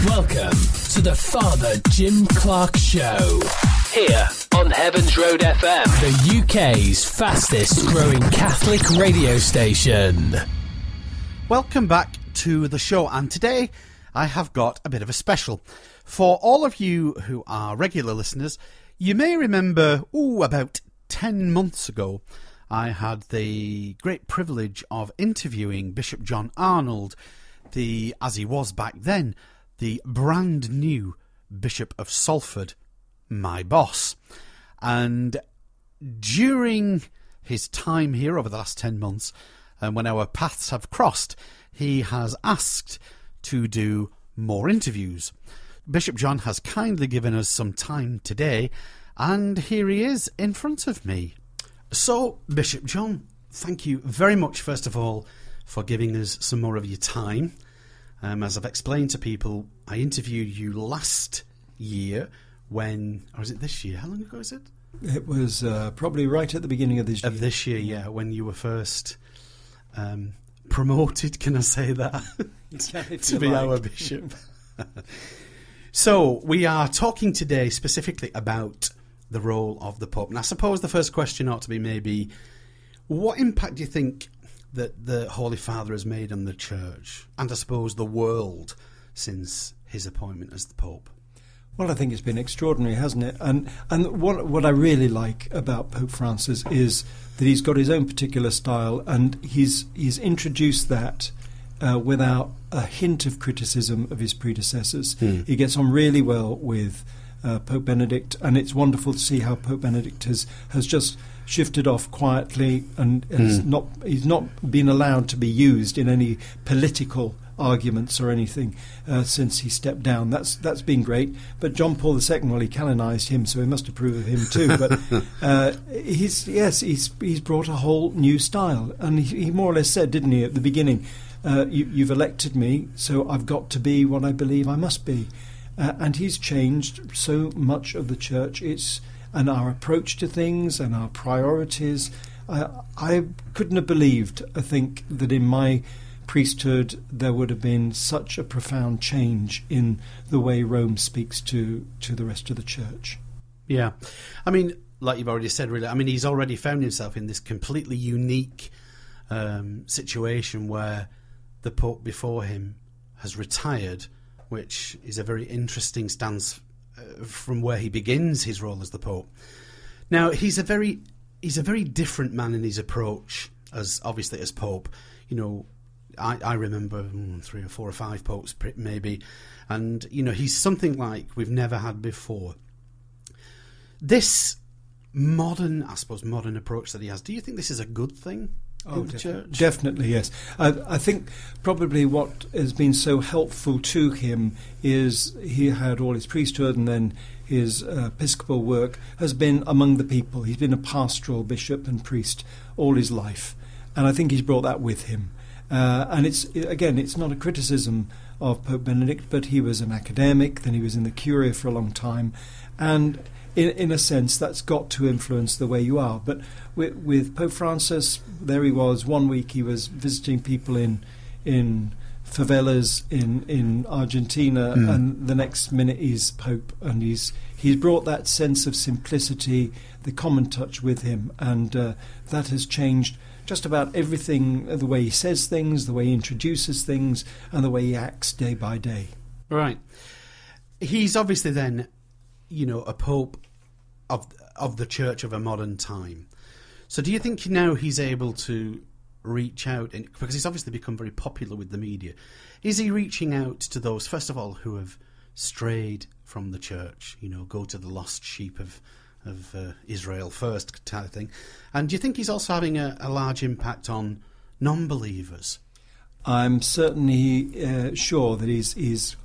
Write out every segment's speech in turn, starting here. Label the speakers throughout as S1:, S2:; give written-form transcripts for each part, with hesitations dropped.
S1: Welcome to the Father Jim Clark Show. Here on Heavens Road FM, the UK's fastest growing Catholic radio station.
S2: Welcome back to the show, and today I have got a bit of a special. For all of you who are regular listeners, you may remember, about 10 months ago, I had the great privilege of interviewing Bishop John Arnold, as he was back then, the brand new Bishop of Salford, my boss. And during his time here over the last 10 months, and when our paths have crossed, he has asked to do more interviews. Bishop John has kindly given us some time today, and here he is in front of me. So, Bishop John, thank you very much, first of all, for giving us some more of your time. As I've explained to people, I interviewed you last year or was it this year? How long ago is it?
S3: It was probably right at the beginning of this year.
S2: Of this year, yeah, when you were first promoted, can I say that? to be our bishop. So, we are talking today specifically about the role of the Pope. And I suppose the first question ought to be maybe, what impact do you think that the Holy Father has made on the Church, and I suppose the world, since his appointment as the Pope?
S3: Well, I think it's been extraordinary, hasn't it? And what I really like about Pope Francis is that he's got his own particular style, and he's introduced that without a hint of criticism of his predecessors. He gets on really well with Pope Benedict, and it's wonderful to see how Pope Benedict has just shifted off quietly, and he's not been allowed to be used in any political arguments or anything since he stepped down. That's been great. But John Paul II, well, he canonised him, so we must approve of him too. But he's brought a whole new style, and he more or less said, didn't he, at the beginning, you've elected me, so I've got to be what I believe I must be. And he's changed so much of the Church. And our approach to things and our priorities. I couldn't have believed, I think, that in my priesthood there would have been such a profound change in the way Rome speaks to the rest of the Church.
S2: Yeah. I mean, like you've already said, really, I mean, he's already found himself in this completely unique situation where the Pope before him has retired, which is a very interesting stance from where he begins his role as the Pope. Now, he's a very different man in his approach as Pope. You know, I remember 3 or 4 or 5 popes maybe, and you know, he's something like we've never had before. This modern approach that he has, do you think this is a good thing? In the Church?
S3: Definitely, yes. I think probably what has been so helpful to him is he had all his priesthood, and then his episcopal work has been among the people. He's been a pastoral bishop and priest all his life, and I think he's brought that with him. And it's not a criticism of Pope Benedict, but he was an academic, then he was in the Curia for a long time, and in a sense, that's got to influence the way you are. But with Pope Francis, there he was. One week he was visiting people in favelas in Argentina, and the next minute he's Pope, and he's brought that sense of simplicity, the common touch with him, and that has changed just about everything, the way he says things, the way he introduces things, and the way he acts day by day.
S2: Right. He's obviously then, you know, a Pope of the Church of a modern time. So do you think now he's able to reach out, because he's obviously become very popular with the media, is he reaching out to those, first of all, who have strayed from the Church, you know, go to the lost sheep of Israel first type of thing, and do you think he's also having a large impact on non-believers?
S3: I'm certainly sure that he's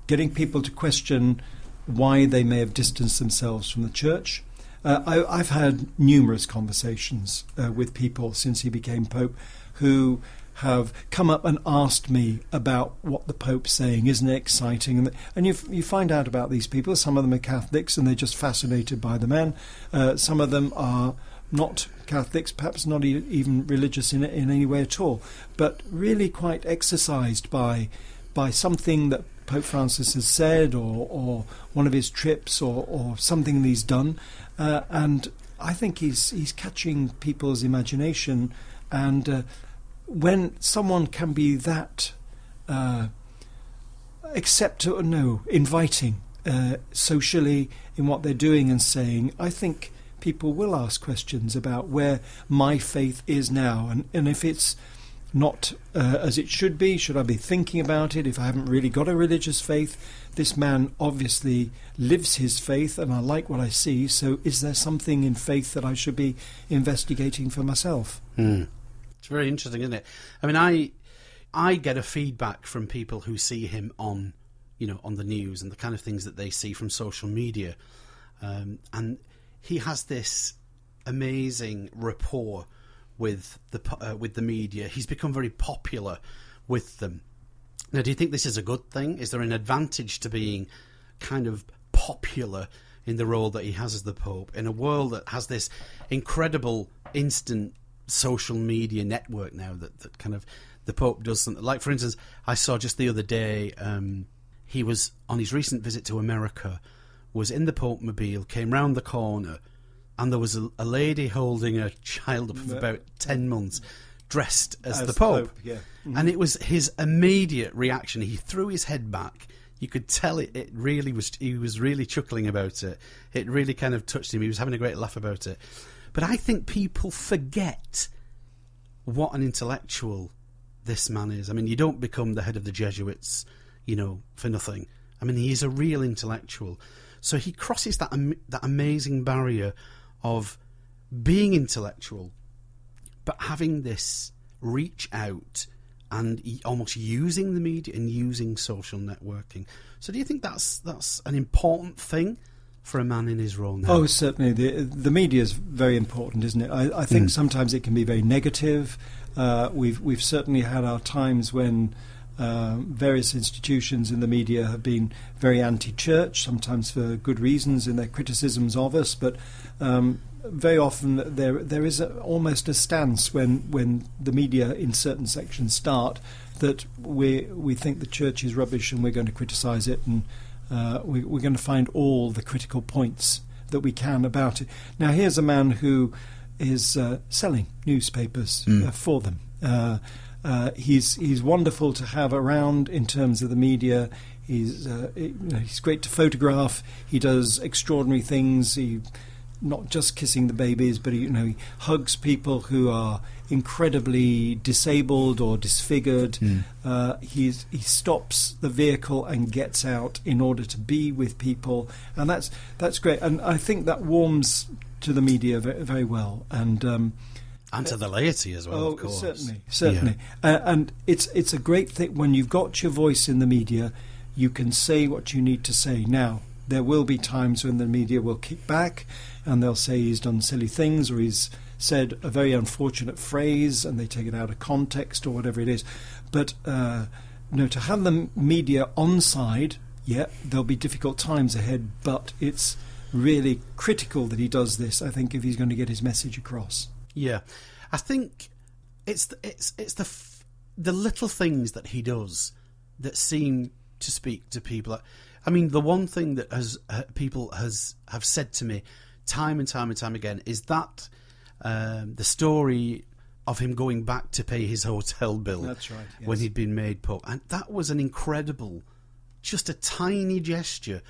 S3: getting people to question why they may have distanced themselves from the Church. I've had numerous conversations with people since he became Pope who have come up and asked me about what the Pope's saying. Isn't it exciting? And you find out about these people. Some of them are Catholics and they're just fascinated by the man. Some of them are not Catholics, perhaps not even religious in any way at all, but really quite exercised by something that Pope Francis has said, or one of his trips, or something that he's done, and I think he's catching people's imagination. And when someone can be that inviting socially in what they're doing and saying, I think people will ask questions about where my faith is now, and if it's not as it should I be thinking about it? If I haven't really got a religious faith, this man obviously lives his faith, and I like what I see, so is there something in faith that I should be investigating for myself?
S2: It's very interesting, isn't it? I mean, I get a feedback from people who see him on the news and the kind of things that they see from social media, and he has this amazing rapport with the media. He's become very popular with them. Now, do you think this is a good thing? Is there an advantage to being kind of popular in the role that he has as the Pope in a world that has this incredible instant social media network now that kind of the Pope does something? Like, for instance, I saw just the other day, he was on his recent visit to America, was in the Pope mobile, came round the corner, and there was a lady holding a child of about 10 months dressed as the Pope.
S3: Yeah. Mm-hmm.
S2: And it was his immediate reaction. He threw his head back. You could tell it really was. He was really chuckling about it. It really kind of touched him. He was having a great laugh about it. But I think people forget what an intellectual this man is. I mean, you don't become the head of the Jesuits, for nothing. I mean, he is a real intellectual. So he crosses that amazing barrier of being intellectual, but having this reach out and almost using the media and using social networking. So do you think that's an important thing for a man in his role now?
S3: Oh, certainly. The media is very important, isn't it? I think sometimes it can be very negative. We've certainly had our times when various institutions in the media have been very anti-church, sometimes for good reasons in their criticisms of us, but very often there is almost a stance when the media in certain sections start that we think the church is rubbish and we're going to criticise it, and we're going to find all the critical points that we can about it. Now, here's a man who is selling newspapers for them. He's wonderful to have around in terms of the media. He's great to photograph. He does extraordinary things. He not just kissing the babies, but he hugs people who are incredibly disabled or disfigured. He stops the vehicle and gets out in order to be with people, and that's great. And I think that warms to the media very, very well. And
S2: to the laity as well, of course.
S3: Certainly. Yeah. And it's a great thing when you've got your voice in the media. You can say what you need to say. Now, there will be times when the media will kick back and they'll say he's done silly things or he's said a very unfortunate phrase and they take it out of context or whatever it is. But to have the media on side, there'll be difficult times ahead, but it's really critical that he does this, I think, if he's going to get his message across.
S2: Yeah, I think it's the little things that he does that seem to speak to people. I mean, the one thing that people have said to me time and time and time again is that the story of him going back to pay his hotel bill.
S3: That's right, yes.
S2: When he'd been made Pope, and that was an incredible, just a tiny gesture,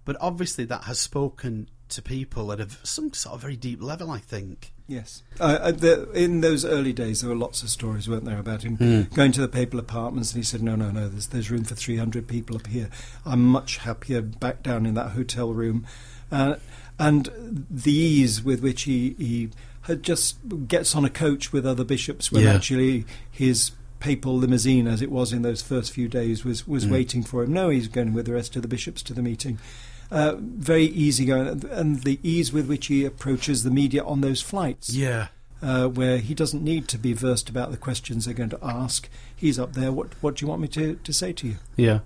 S2: but obviously that has spoken to people at some sort of very deep level, I think.
S3: Yes. In those early days, there were lots of stories, weren't there, about him going to the papal apartments, and he said, no, there's room for 300 people up here. I'm much happier back down in that hotel room. And the ease with which he had just gets on a coach with other bishops when actually his papal limousine, as it was in those first few days, was waiting for him. No, he's going with the rest of the bishops to the meeting. Very easygoing, and the ease with which he approaches the media on those flights.
S2: Yeah.
S3: Where he doesn't need to be versed about the questions they're going to ask. He's up there. What do you want me to say to you?
S2: Yeah.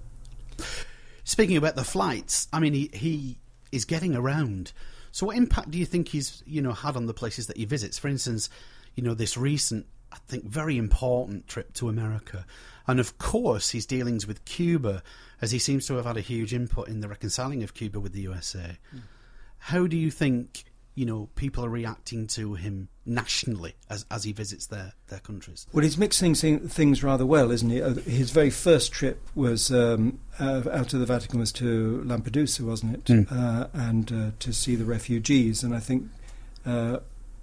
S2: Speaking about the flights, I mean, he is getting around. So what impact do you think he's had on the places that he visits? For instance, this recent I think, very important trip to America. And of course, his dealings with Cuba, as he seems to have had a huge input in the reconciling of Cuba with the USA. How do you think, people are reacting to him nationally as he visits their countries?
S3: Well, he's mixing things rather well, isn't he? His very first trip was out of the Vatican was to Lampedusa, wasn't it? And to see the refugees. And I think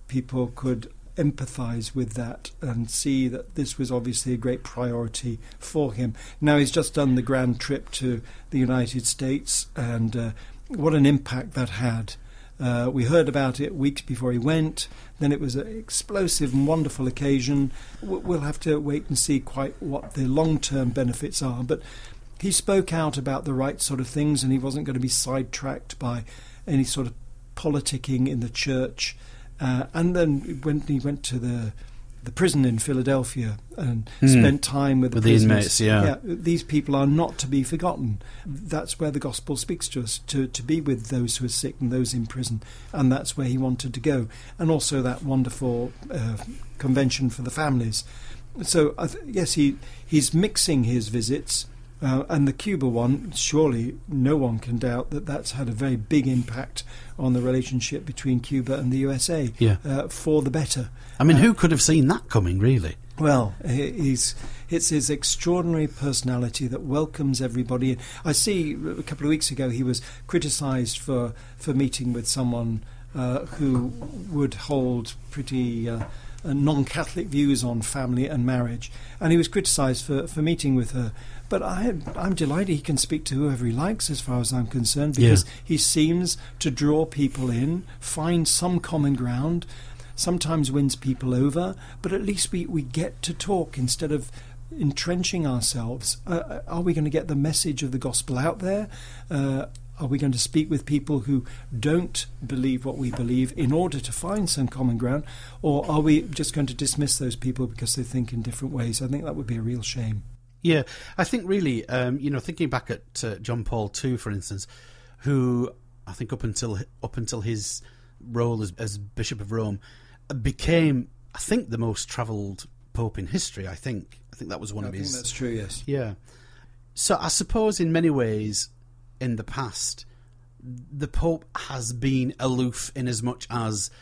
S3: people could empathise with that and see that this was obviously a great priority for him. Now he's just done the grand trip to the United States, and what an impact that had. We heard about it weeks before he went. Then it was an explosive and wonderful occasion. We'll have to wait and see quite what the long-term benefits are. But he spoke out about the right sort of things, and he wasn't going to be sidetracked by any sort of politicking in the church. And then when he went to the prison in Philadelphia and spent time with the
S2: inmates,
S3: these people are not to be forgotten. That's where the gospel speaks to us, to be with those who are sick and those in prison, and that's where he wanted to go. And also that wonderful convention for the families. So yes, he's mixing his visits. And the Cuba one, surely no one can doubt that that's had a very big impact on the relationship between Cuba and the USA, for the better.
S2: I mean, who could have seen that coming, really?
S3: Well, it's his extraordinary personality that welcomes everybody. I see a couple of weeks ago he was criticised for meeting with someone who would hold pretty non-Catholic views on family and marriage, and he was criticised for meeting with her. But I'm delighted he can speak to whoever he likes, as far as I'm concerned, because he seems to draw people in, find some common ground, sometimes wins people over, but at least we get to talk instead of entrenching ourselves. Are we going to get the message of the gospel out there? Are we going to speak with people who don't believe what we believe in order to find some common ground? Or are we just going to dismiss those people because they think in different ways? I think that would be a real shame.
S2: Yeah, I think really, thinking back at John Paul II, for instance, who I think up until his role as Bishop of Rome became, I think, the most travelled Pope in history. I think that was one of his.
S3: I think that's true. Yes.
S2: Yeah. So I suppose in many ways, in the past, the Pope has been aloof in as much as,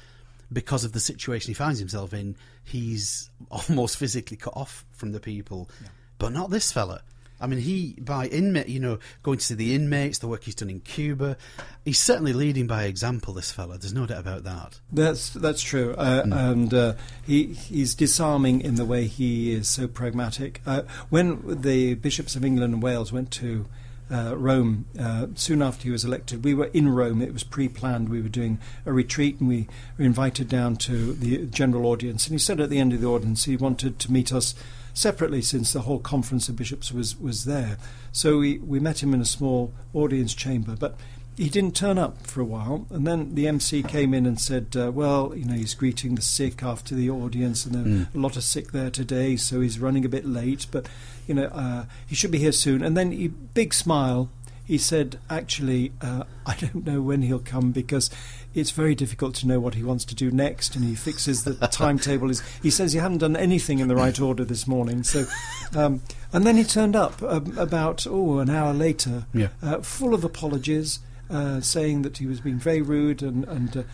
S2: because of the situation he finds himself in, he's almost physically cut off from the people. Yeah. But not this fella. I mean, going to see the inmates, the work he's done in Cuba, he's certainly leading by example, this fella. There's no doubt about that.
S3: That's true. And he's disarming in the way he is so pragmatic. When the bishops of England and Wales went to Rome, soon after he was elected, we were in Rome. It was pre-planned. We were doing a retreat, and we were invited down to the general audience. And he said at the end of the audience he wanted to meet us separately, since the whole conference of bishops was there. So we met him in a small audience chamber, but he didn't turn up for a while. And then the MC came in and said, he's greeting the sick after the audience, and there are a lot of sick there today, so he's running a bit late, but he should be here soon. And then big smile, he said, actually, I don't know when he'll come, because it's very difficult to know what he wants to do next, and he fixes the timetable. He says he hadn't done anything in the right order this morning. So, and then he turned up about an hour later, full of apologies, saying that he was being very rude and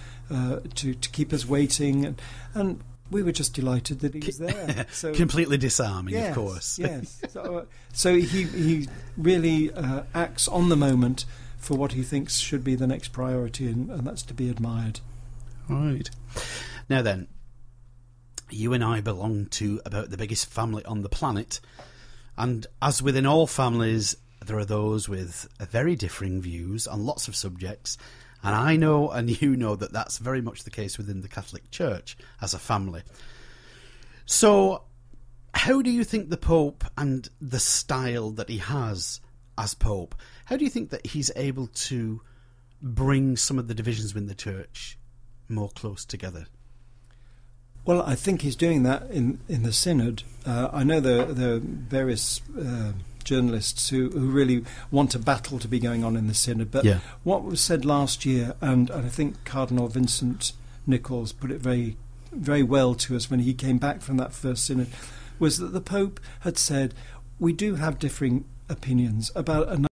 S3: to keep us waiting, and we were just delighted that he was there. So,
S2: completely disarming, of course.
S3: Yes. So he really acts on the moment for what he thinks should be the next priority, and that's to be admired.
S2: Right. Now then, you and I belong to about the biggest family on the planet, and as within all families, there are those with very differing views on lots of subjects, and I know and you know that that's very much the case within the Catholic Church as a family. So, how do you think the Pope and the style that he has as Pope, how do you think that he's able to bring some of the divisions within the Church more close together?
S3: Well, I think he's doing that in the Synod. I know there are various journalists who really want a battle to be going on in the Synod, but what was said last year, and I think Cardinal Vincent Nichols put it very very well to us when he came back from that first synod, was that the Pope had said, we do have differing opinions about a